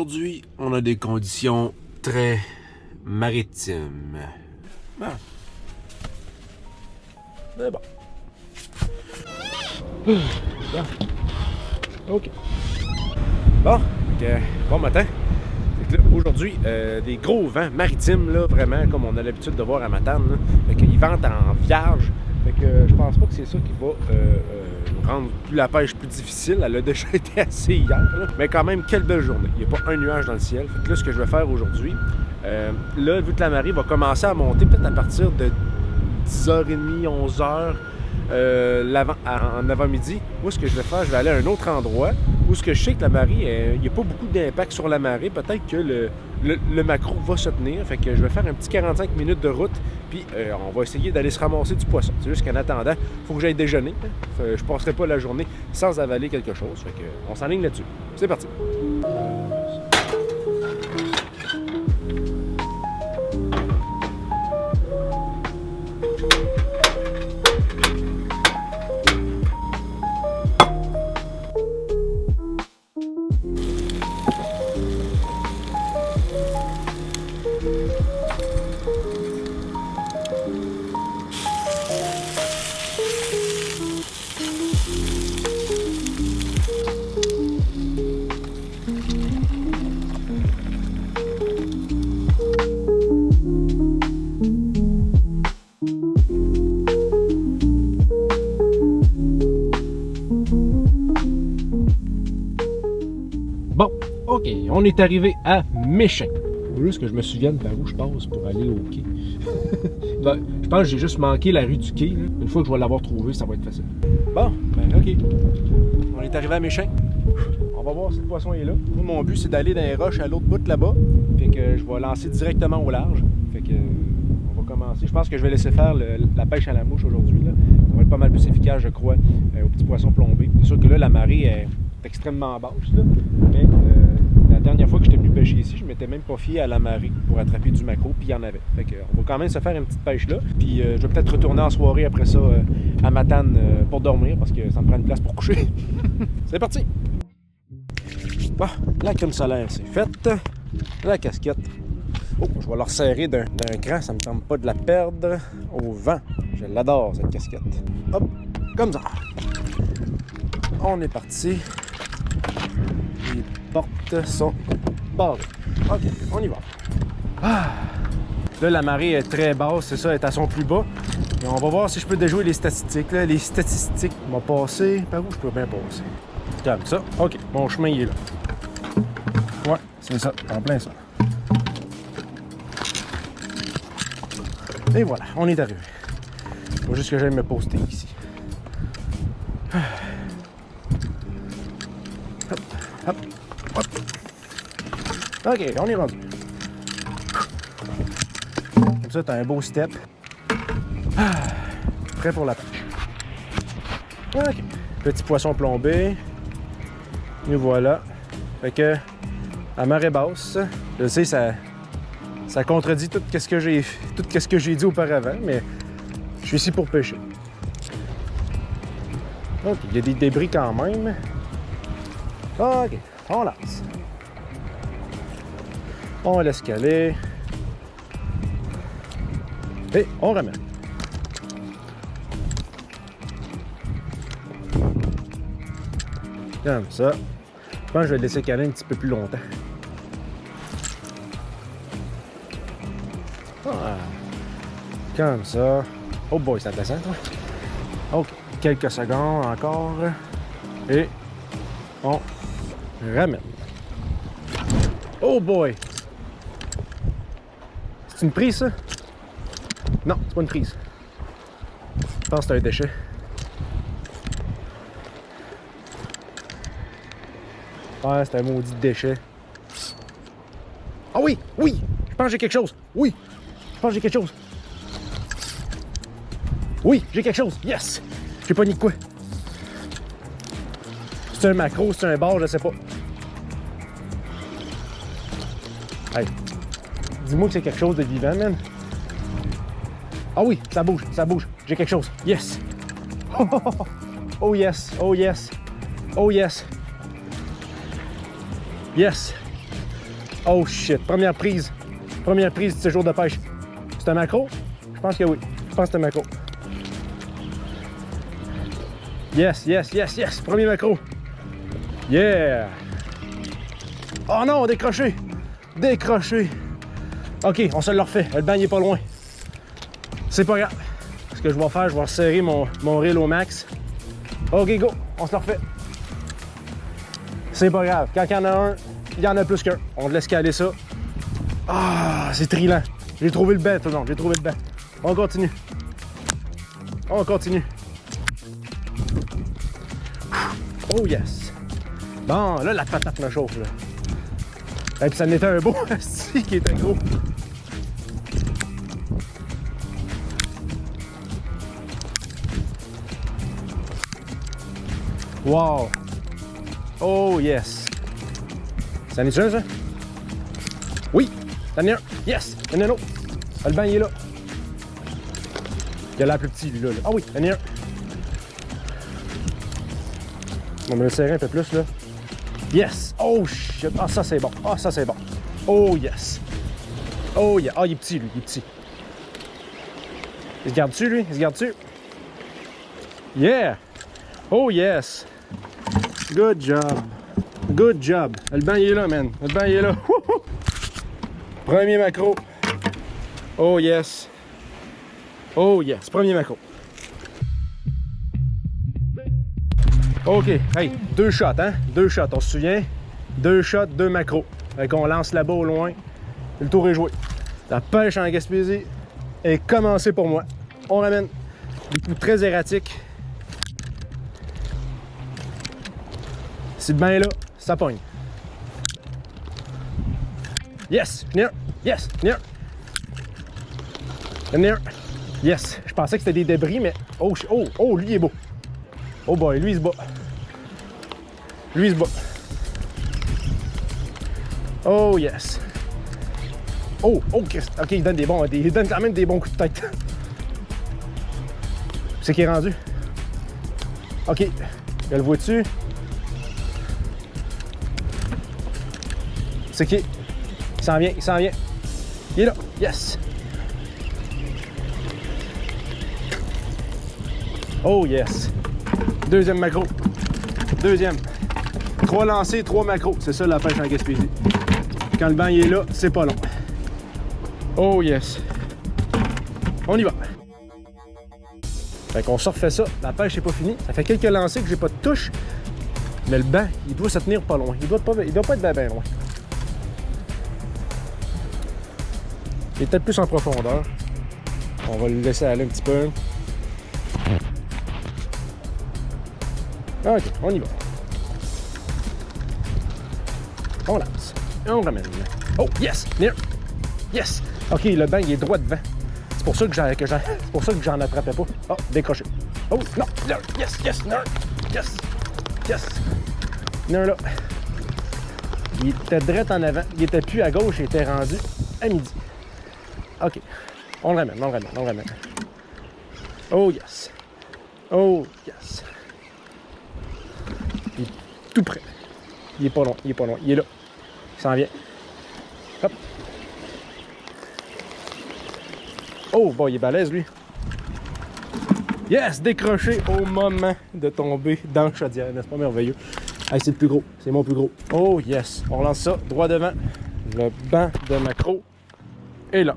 Aujourd'hui, on a des conditions très maritimes. Ah. C'est bon. Bon. OK. Bon, bon matin. Aujourd'hui, des gros vents maritimes, là, vraiment, comme on a l'habitude de voir à Matane. Là. Fait qu'ils ventent en vierge. Fait que je pense pas que c'est ça qui va nous rendre la pêche plus difficile. Elle a déjà été assez hier. Là. Mais quand même, quelle belle journée. Il n'y a pas un nuage dans le ciel. Fait que là, ce que je vais faire aujourd'hui, là, vu que la marée va commencer à monter peut-être à partir de 10h30, 11h, en avant-midi, moi, ce que je vais faire, je vais aller à un autre endroit où ce que je sais que la marée, il n'y a pas beaucoup d'impact sur la marée. Peut-être que le macro va se tenir. Fait que je vais faire un petit 45 minutes de route, puis on va essayer d'aller se ramasser du poisson. C'est juste qu'en attendant, il faut que j'aille déjeuner. Je ne passerai pas la journée sans avaler quelque chose. Fait que on s'enligne là-dessus. C'est parti! Bon, OK, on est arrivé à Méchin. Il faut juste que je me souvienne par où je passe pour aller au quai. Ben, je pense que j'ai juste manqué la rue du quai. Là. Une fois que je vais l'avoir trouvé, ça va être facile. Bon, ben OK. On est arrivé à Méchin. On va voir si le poisson est là. Moi, mon but, c'est d'aller dans les roches à l'autre bout là-bas. Fait que je vais lancer directement au large. Fait que on va commencer. Je pense que je vais laisser faire la pêche à la mouche aujourd'hui. Ça va être pas mal plus efficace, je crois, aux petits poissons plombés. C'est sûr que là, la marée est extrêmement basse. Là. Mais la dernière fois que j'étais venu pêcher ici, je m'étais même pas fié à la marée pour attraper du maquereau, puis il y en avait. Fait que, on va quand même se faire une petite pêche là. Puis je vais peut-être retourner en soirée après ça à Matane pour dormir, parce que ça me prend une place pour coucher. C'est parti! Bon, la crème solaire, c'est faite. La casquette. Oh, je vais la resserrer d'un cran, ça me tente pas de la perdre au vent. Je l'adore, cette casquette. Hop, comme ça. On est parti. Les portes sont barrées. OK, on y va. Ah. Là, la marée est très basse, c'est ça, elle est à son plus bas. Et on va voir si je peux déjouer les statistiques. Là. Les statistiques m'ont passé. Par où je peux bien passer? Comme ça. OK, mon chemin, il est là. Ouais, c'est ça, en plein ça. Et voilà, on est arrivé. Il faut juste que j'aille me poster ici. Hop, hop, hop. OK, on est rendu. Comme ça, t'as un beau step. Prêt pour la pêche. OK. Petit poisson plombé. Et voilà. Fait que, à marée basse, je sais, ça contredit tout ce que j'ai dit auparavant, mais je suis ici pour pêcher. OK, il y a des débris quand même. OK, on lance. On laisse caler. Et on ramène. Comme ça. Je pense que je vais le laisser caler un petit peu plus longtemps. Ah, comme ça. Oh boy, ça descend, toi. OK, quelques secondes encore. Et on ramène. Oh boy! C'est une prise, ça? Non, c'est pas une prise. Je pense que c'est un déchet. Ouais, c'est un maudit déchet. Ah oui! Oui! Je pense que j'ai quelque chose! Oui! Je pense que j'ai quelque chose! Oui! J'ai quelque chose! Yes! J'ai pas ni de quoi! C'est un maquereau, c'est un bar, je sais pas. Hey! Dis-moi que c'est quelque chose de vivant, man! Ah oui! Ça bouge! Ça bouge! J'ai quelque chose! Yes! Oh yes! Oh yes! Oh yes! Yes! Oh shit, première prise de ce jour de pêche. C'est un macro? Je pense que oui. Je pense que c'est un macro. Yes, yes, yes, yes. Premier macro. Yeah. Oh non, décroché. Décroché. OK, on se le refait. Le banc il est pas loin. C'est pas grave. Ce que je vais faire, je vais resserrer mon reel au max. OK, go. On se le refait. C'est pas grave. Quand il y en a un, il y en a plus qu'un. On laisse caler ça. Ah, c'est trillant. J'ai trouvé le banc, tout le monde. J'ai trouvé le banc. On continue. On continue. Oh yes. Bon, là, la patate me chauffe, là. Et puis ça n'était un beau asti qui était gros. Wow. Oh yes. Ça en est un, ça? Oui. Ça en est un. Yes. Il y en a un autre. Ah, le banc, il est là. Il a l'air plus petit, lui, là. Ah oui, il y en a un. On va le serrer un peu plus, là. Yes! Oh shit! Ah, ça c'est bon! Ah, ça c'est bon! Oh yes! Oh yeah! Ah, il est petit, lui, il est petit. Il se garde-tu, lui? Il se garde-tu? Yeah! Oh yes! Good job! Good job! Le banc, il est là, man! Le banc, il est là! Wouhou! Premier macro! Oh yes! Oh yes! Premier macro! OK, hey, 2 shots, hein? 2 shots, on se souvient? 2 shots, 2 macros. Fait qu'on lance là-bas au loin. Le tour est joué. La pêche en Gaspésie est commencée pour moi. On ramène des coups très erratiques. Si le bain est là, ça pogne. Yes! J'en ai un! Yes! J'en ai un! J'en ai un! Yes! Je pensais que c'était des débris, mais... Oh, oh, oh, lui il est beau! Oh boy, lui il se bat. Lui il se bat. Oh yes. Oh, oh Christ. OK, il donne des bons, il donne quand même des bons coups de tête. C'est qui est rendu? OK. Je le vois-tu? C'est qui? Il s'en vient, il s'en vient. Il est là. Yes. Oh yes. Deuxième macro. Deuxième. 3 lancers, 3 macros. C'est ça la pêche en Gaspésie. Quand le banc il est là, c'est pas long. Oh yes. On y va. Fait qu'on se refait ça. La pêche n'est pas finie. Ça fait quelques lancers que j'ai pas de touche. Mais le banc, il doit se tenir pas loin. Il doit pas être bien loin. Il est peut-être plus en profondeur. On va le laisser aller un petit peu. OK, on y va. On lance. Et on ramène. Oh, yes! Near. Yes! OK, le banc, il est droit devant. C'est pour ça que j'en attrapais pas. Oh, décroché. Oh, non! Là. Yes, yes, non! Yes! Yes! Non, là. Il était direct en avant. Il était plus à gauche, il était rendu à midi. OK. On le ramène, on le ramène, on le ramène. Oh, yes! Oh, yes! Il est tout près. Il est pas loin, il est pas loin. Il est là. Il s'en vient. Hop. Oh, bon, il est balèze, lui. Yes! Décroché au moment de tomber dans le chaudière. N'est-ce pas merveilleux? Hey, c'est le plus gros. C'est mon plus gros. Oh, yes! On lance ça droit devant. Le banc de macro est là.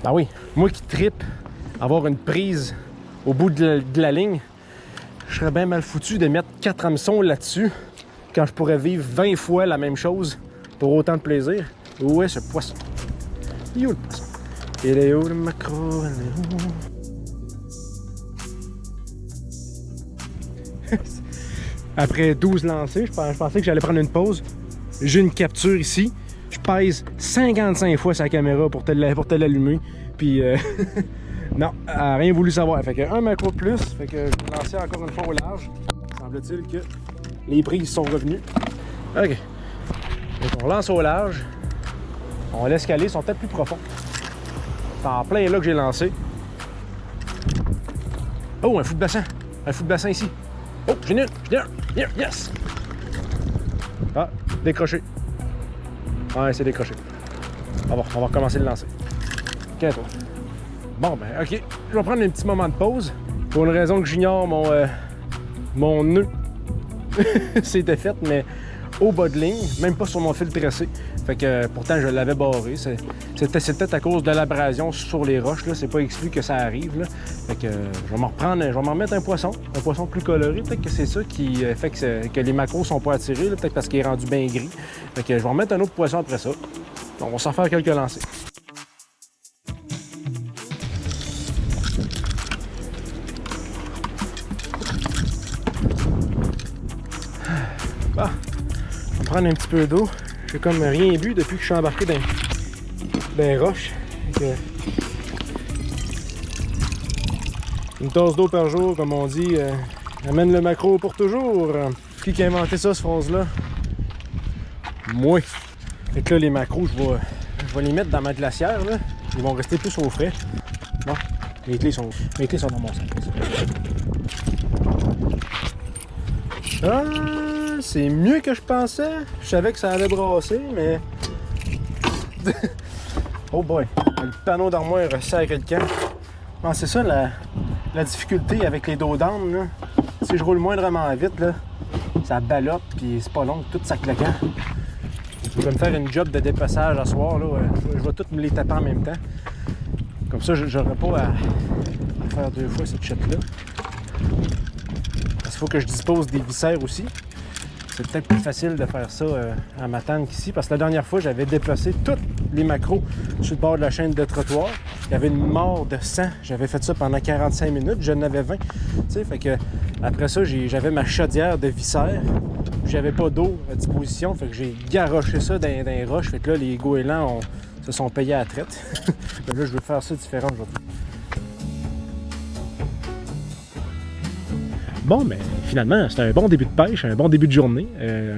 Ben oui, moi qui trippe avoir une prise au bout de la ligne, je serais bien mal foutu de mettre 4 hameçons là-dessus quand je pourrais vivre 20 fois la même chose pour autant de plaisir. Où est ce poisson? Il est où le poisson? Il est où le macro? Après 12 lancers, je pensais que j'allais prendre une pause. J'ai une capture ici. Je pèse 55 fois sa caméra pour te l'allumer. Puis non, elle n'a rien voulu savoir. Fait que un macro de plus. Fait que je vais lancer encore une fois au large. Semble-t-il que les prises sont revenues. OK. Donc on lance au large. On laisse caler, ils sont peut-être plus profonds. C'est en plein là que j'ai lancé. Oh, un fou de bassin. Un fou de bassin ici. Oh, j'en ai un. Yes! Ah, décroché. Ouais, c'est décroché. On va recommencer le lancer. OK, toi. Bon, ben, OK. Je vais prendre un petit moment de pause. Pour une raison que j'ignore, mon nœud s'était fait, mais au bas de ligne, même pas sur mon fil tressé. Fait que pourtant, je l'avais barré. C'était peut-être à cause de l'abrasion sur les roches. Là. C'est pas exclu que ça arrive. Là. Fait que je vais m'en remettre un poisson plus coloré. Peut-être que c'est ça qui fait que les macros sont pas attirés. Peut-être parce qu'il est rendu bien gris. Fait que je vais remettre un autre poisson après ça. On va s'en faire quelques lancers. Bon, on va prendre un petit peu d'eau. J'ai comme rien bu depuis que je suis embarqué dans les roches. Une tasse d'eau par jour, comme on dit, amène le maquereau pour toujours. Qui a inventé ça, cette phrase-là? Moi. Fait que là, les maquereaux, je vais les mettre dans ma glacière. Là. Ils vont rester plus au frais. Bon, les clés sont dans mon sac. Ah, c'est mieux que je pensais. Je savais que ça allait brasser, mais... Oh boy, le panneau d'armoire resserre quelqu'un. Non, c'est ça la difficulté avec les dos d'âne, là. Si je roule moindrement vite, là, ça ballotte, puis c'est pas long, tout ça claquant. Je vais me faire une job de dépassage à soir, là. Je vais tout me les taper en même temps. Comme ça, j'aurai pas à faire 2 fois cette shot-là. Parce qu'il faut que je dispose des viscères aussi. C'est peut-être plus facile de faire ça à Matane qu'ici, parce que la dernière fois, j'avais déplacé tous les macros sur le bord de la chaîne de trottoir. Il y avait une mort de sang. J'avais fait ça pendant 45 minutes. J'en avais 20. Tu sais, fait que après ça, j'avais ma chaudière de viscères. J'avais pas d'eau à disposition. Fait que j'ai garoché ça dans les roches. Fait que là, les goélands se sont payés à la traite. Là, je veux faire ça différent aujourd'hui. Bon, mais finalement, c'était un bon début de pêche, un bon début de journée.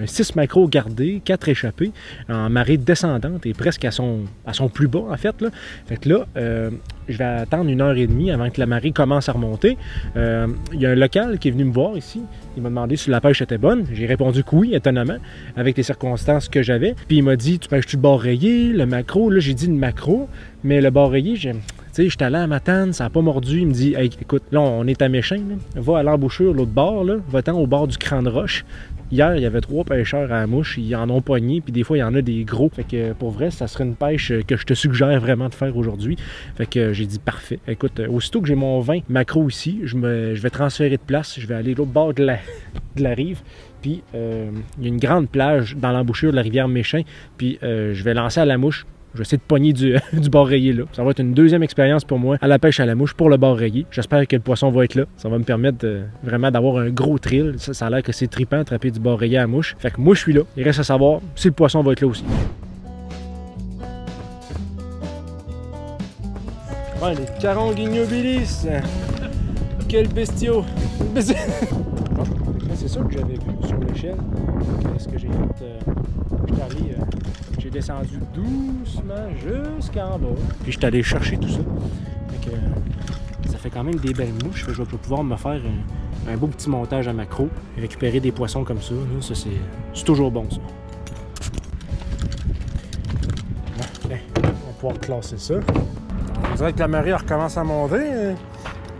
6 macros gardés, 4 échappés, en marée descendante et presque à son plus bas, en fait. Là. Fait que là, je vais attendre 1h30 avant que la marée commence à remonter. Il y a un local qui est venu me voir ici. Il m'a demandé si la pêche était bonne. J'ai répondu que oui, étonnamment, avec les circonstances que j'avais. Puis il m'a dit, tu pêches-tu le bord rayé, le macro? Là, j'ai dit le macro, mais le bord rayé, tu sais, j'étais allé à Matane, ça n'a pas mordu. Il me dit, hey, écoute, là, on est à Méchain, là. Va à l'embouchure, l'autre bord, là, va-t'en au bord du Cran de Roche. Hier, il y avait 3 pêcheurs à la mouche, ils en ont pogné, puis des fois, il y en a des gros. Fait que pour vrai, ça serait une pêche que je te suggère vraiment de faire aujourd'hui. Fait que j'ai dit, parfait. Écoute, aussitôt que j'ai mon 20 macro ici, je vais transférer de place, je vais aller de l'autre bord de la rive. Puis il y a une grande plage dans l'embouchure de la rivière Méchain, puis je vais lancer à la mouche. Je vais essayer de pogner du bord rayé là. Ça va être une deuxième expérience pour moi à la pêche à la mouche pour le bord rayé. J'espère que le poisson va être là. Ça va me permettre vraiment d'avoir un gros thrill. Ça a l'air que c'est trippant attraper du bord rayé à la mouche. Fait que moi je suis là. Il reste à savoir si le poisson va être là aussi. Ouais, les carons ignobilis. Quel bestiau. C'est ça que j'avais vu sur l'échelle. Qu'est-ce que j'ai fait? J'étais allé... J'ai descendu doucement jusqu'en bas. Puis je suis allé chercher tout ça. Fait que, ça fait quand même des belles mouches. Fait que je vais pouvoir me faire un beau petit montage à macro. Et récupérer des poissons comme ça. Là, ça c'est toujours bon ça. Bon, on va pouvoir classer ça. On dirait que la marée recommence à monter.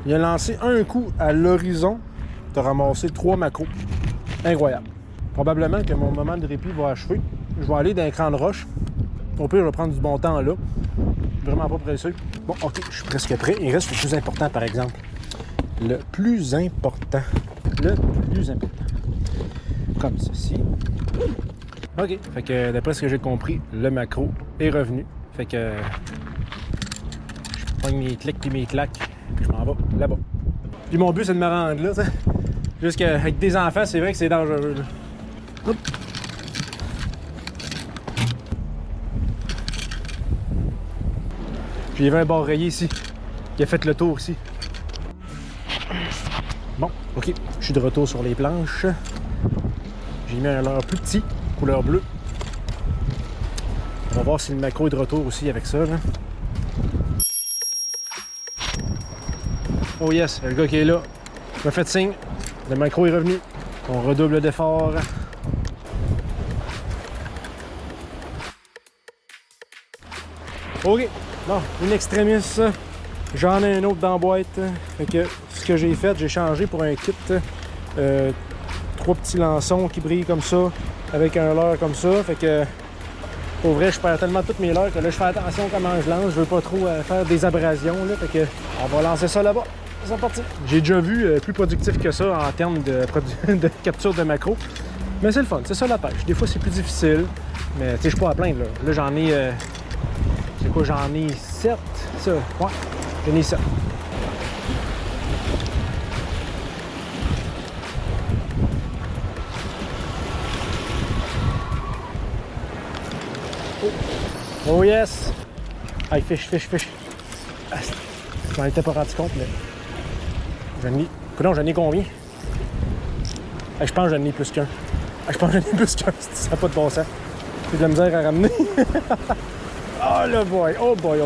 Il a lancé un coup à l'horizon. Tu as ramassé 3 macros. Incroyable. Probablement que mon moment de répit va achever. Je vais aller dans un cran de roche. Au pire, je vais prendre du bon temps là. Vraiment pas pressé. Bon, ok, je suis presque prêt. Il reste le plus important, par exemple. Le plus important. Comme ceci. Ok, fait que d'après ce que j'ai compris, le macro est revenu. Fait que je pogne mes clics puis mes claques. Puis je m'en vais là-bas. Puis mon but, c'est de me rendre là, t'sais. Juste qu'avec des enfants, c'est vrai que c'est dangereux. Là. Hop. Puis il y avait un bord rayé ici, qui a fait le tour ici. Bon, ok, je suis de retour sur les planches. J'ai mis un leurre plus petit, couleur bleue. On va voir si le macro est de retour aussi avec ça. Là. Oh yes, le gars qui est là m'a fait signe. Le macro est revenu. On redouble d'effort. OK. Bon, une extremis, j'en ai un autre dans la boîte. Fait que ce que j'ai fait, j'ai changé pour un kit. 3 petits lançons qui brillent comme ça, avec un leurre comme ça. Fait que, pour vrai, je perds tellement toutes mes leurres que là, je fais attention comment je lance. Je veux pas trop faire des abrasions. Là, fait que, on va lancer ça là-bas. C'est parti. J'ai déjà vu plus productif que ça en termes de capture de macro. Mais c'est le fun, c'est ça la pêche. Des fois, c'est plus difficile. Mais tu sais, je suis pas à plaindre. Là, j'en ai. C'est quoi, j'en ai 7. Ça, ouais, j'en ai 7. Oh yes! Hey, fish. Ah, je m'en étais pas rendu compte, mais. J'en ai combien? Hey, je pense que j'en ai plus qu'un. Je pense que j'en ai plus qu'un, ça n'a pas de bon sens. J'ai de la misère à ramener. Oh le boy! Oh boy!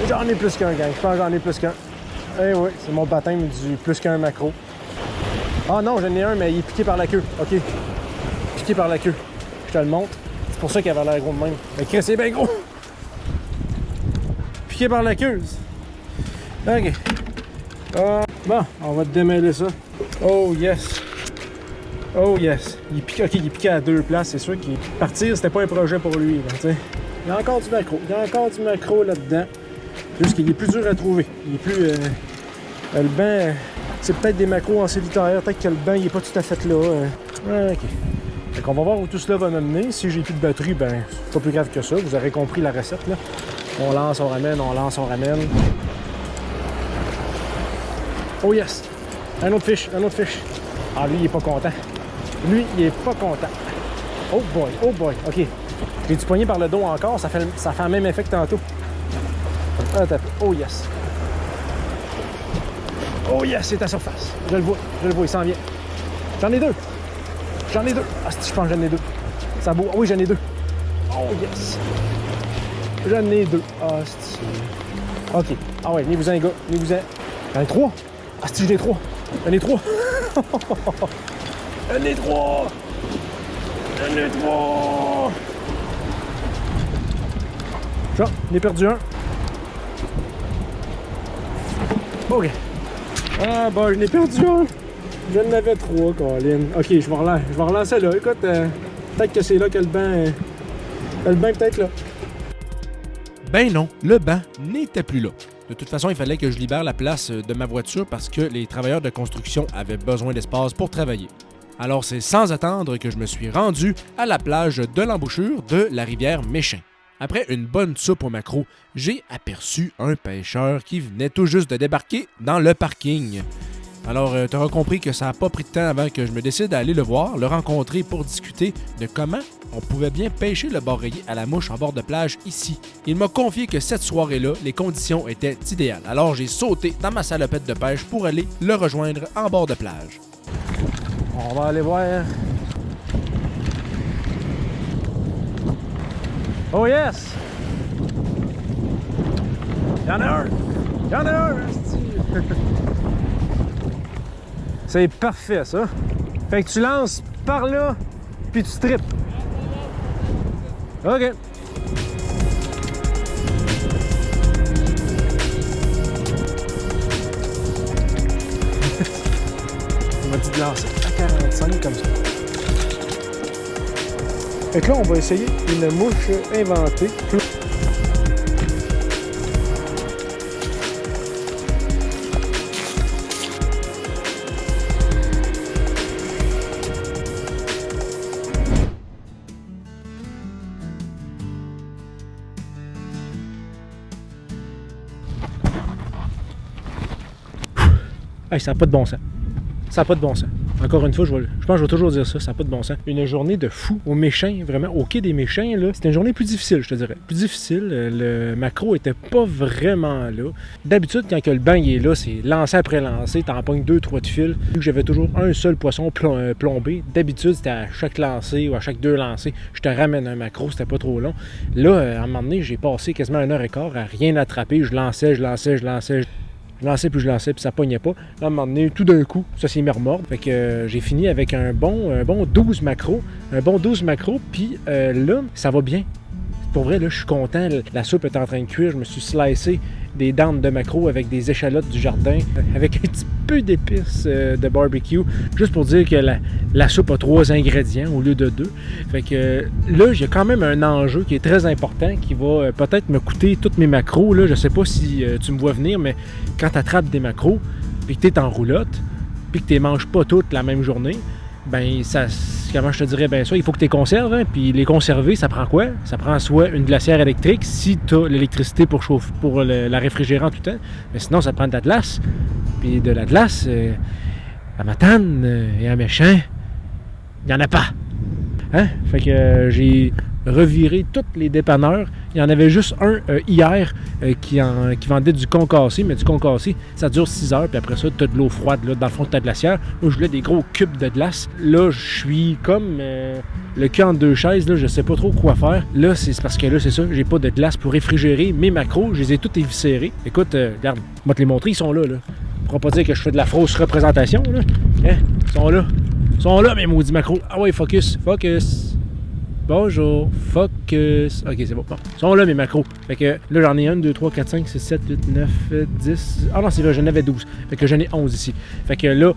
J'en ai plus qu'un, gang. Je pense que j'en ai plus qu'un. Eh oui, c'est mon baptême du plus qu'un macro. Ah non, j'en ai un, mais il est piqué par la queue. OK. Piqué par la queue. Je te le montre. C'est pour ça qu'il avait l'air gros de même. Mais Chris, c'est bien gros! Piqué par la queue. OK. Bon, on va démêler ça. Oh yes! Oh yes! Il est piqué à 2 places. C'est sûr qu'il partir, c'était pas un projet pour lui. Là, il y a encore du macro. Là-dedans. Juste qu'il est plus dur à trouver. Il est plus... le banc, c'est peut-être des macros en solitaire. Peut-être que le banc, il est pas tout à fait là. OK. Fait qu'on va voir où tout cela va m'amener. Si j'ai plus de batterie, ben, c'est pas plus grave que ça. Vous aurez compris la recette, là. On lance, on ramène. Oh yes! Un autre fish. Ah, lui, il est pas content. Oh boy. OK. J'ai du poignet par le dos encore. Ça fait le même effet que tantôt. Oh yes! Oh yes, c'est à surface. Je le vois, il s'en vient. J'en ai deux. Ah, je pense que j'en ai 2. Ça bout. Ah oui, j'en ai 2. Oh yes! J'en ai 2. Ah, c'est... OK. Ah ouais, venez-vous-en, gars. J'en ai 3. Ah, j'en ai 3. J'en ai 3. J'en ai perdu un. OK. Ah, bon, je n'ai perdu un. J'en avais 3, Colin. OK, je vais relancer là. Écoute, peut-être que c'est là que le banc... le banc est peut-être là. Ben non, le banc n'était plus là. De toute façon, il fallait que je libère la place de ma voiture parce que les travailleurs de construction avaient besoin d'espace pour travailler. Alors c'est sans attendre que je me suis rendu à la plage de l'embouchure de la rivière Méchain. Après une bonne soupe au maquereau, j'ai aperçu un pêcheur qui venait tout juste de débarquer dans le parking. Alors, tu auras compris que ça n'a pas pris de temps avant que je me décide à aller le voir, le rencontrer pour discuter de comment on pouvait bien pêcher le bar rayé à la mouche en bord de plage ici. Il m'a confié que cette soirée-là, les conditions étaient idéales. Alors, j'ai sauté dans ma salopette de pêche pour aller le rejoindre en bord de plage. On va aller voir. Oh yes! Y'en a un! C'est parfait, ça. Fait que tu lances par là, puis tu tripes. OK. On m'a dit de lancer à 45 comme ça. Fait que là, on va essayer une mouche inventée. Hey, ça n'a pas de bon sens. Ça n'a pas de bon sens. Encore une fois, je pense que je vais toujours dire ça, ça n'a pas de bon sens. Une journée de fou au Méchain, vraiment, au quai des Méchains, là, c'était une journée plus difficile, je te dirais. Plus difficile, le maquereau était pas vraiment là. D'habitude, quand que le banc est là, c'est lancé après lancé, t'en pognes 2-3 de fil. Vu que j'avais toujours un seul poisson plombé, d'habitude, c'était à chaque lancer ou à chaque 2 lancers, je te ramène un maquereau, c'était pas trop long. Là, à un moment donné, j'ai passé quasiment 1h15 à rien attraper, je lançais, puis ça pognait pas. Là, à un moment donné, tout d'un coup, ça s'est mis à remordre. Fait que j'ai fini avec un bon 12 macros. Puis là, ça va bien. pour vrai, là, je suis content. La soupe est en train de cuire. Je me suis slicé des dents de maquereau avec des échalotes du jardin, avec un petit peu d'épices de barbecue, juste pour dire que la soupe a 3 ingrédients au lieu de 2. Fait que là, j'ai quand même un enjeu qui est très important, qui va peut-être me coûter tous mes maquereaux. Là, je sais pas si tu me vois venir, mais quand tu attrapes des maquereaux, puis que tu es en roulotte, puis que tu les manges pas toutes la même journée, ben ça, comment je te dirais, ben ça, il faut que tu les conserves, hein? Puis les conserver, ça prend quoi? Ça prend soit une glacière électrique, si tu as l'électricité pour chauffer, pour la réfrigérer en tout temps, mais sinon, ça prend de la glace. Puis de la glace, à Matane et à Méchant, il n'y en a pas. Hein? Fait que j'ai reviré tous les dépanneurs. Il y en avait juste un hier qui vendait du concassé, mais du concassé, ça dure 6 heures, puis après ça, tu as de l'eau froide là, dans le fond de ta glacière. Moi, je voulais des gros cubes de glace. Là, je suis comme le cul entre 2 chaises, là, je sais pas trop quoi faire. Là, c'est parce que là, c'est ça, j'ai pas de glace pour réfrigérer mes maquereaux, je les ai tous éviscérés. Écoute, regarde, je vais te les montrer, ils sont là. On pourra pas dire que je fais de la fausse représentation, là. Hein? Ils sont là. Ils sont là, mes maudits macros. Ah ouais, focus. Bonjour, focus. Ok, c'est bon. Ils sont là, mes macros. Fait que là, j'en ai 1, 2, 3, 4, 5, 6, 7, 8, 9, 10. Ah non, c'est vrai, j'en avais 12. Fait que j'en ai 11 ici. Fait que là,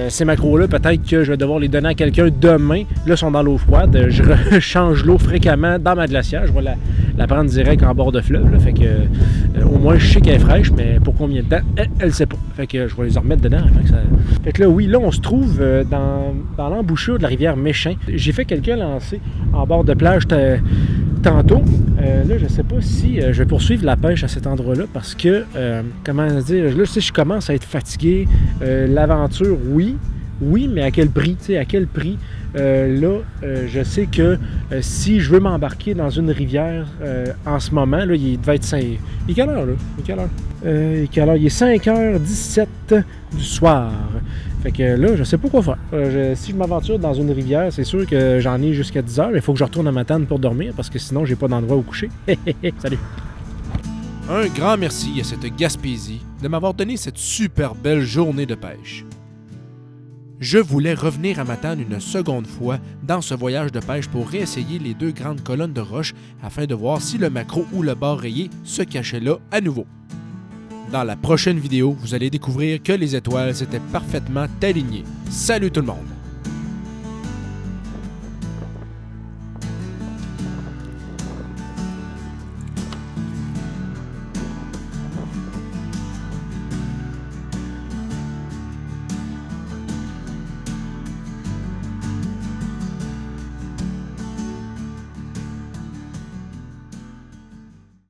ces macros-là, peut-être que je vais devoir les donner à quelqu'un demain. Là, ils sont dans l'eau froide. Je change l'eau fréquemment dans ma glacière. Je vais la prendre direct en bord de fleuve. Là. Fait que au moins, je sais qu'elle est fraîche, mais pour combien de temps, elle ne sait pas. Fait que je vais les remettre dedans. Fait que là, oui, là, on se trouve dans l'embouchure de la rivière Méchant. J'ai fait quelques lancers en bord de plage tantôt. Là, je ne sais pas si je vais poursuivre la pêche à cet endroit-là parce que, comment dire, là, je commence à être fatigué. L'aventure, oui, mais à quel prix? Tu sais, à quel prix? Là, je sais que si je veux m'embarquer dans une rivière en ce moment, là, il devait être 5... Il est quelle heure, là? Il est 5h17 du soir. Fait que là, je sais pas quoi faire. Si je m'aventure dans une rivière, c'est sûr que j'en ai jusqu'à 10h, mais il faut que je retourne à Matane pour dormir parce que sinon, j'ai pas d'endroit où coucher. Salut! Un grand merci à cette Gaspésie de m'avoir donné cette super belle journée de pêche. Je voulais revenir à Matane une seconde fois dans ce voyage de pêche pour réessayer les 2 grandes colonnes de roches afin de voir si le maquereau ou le bar rayé se cachait là à nouveau. Dans la prochaine vidéo, vous allez découvrir que les étoiles s'étaient parfaitement alignées. Salut tout le monde!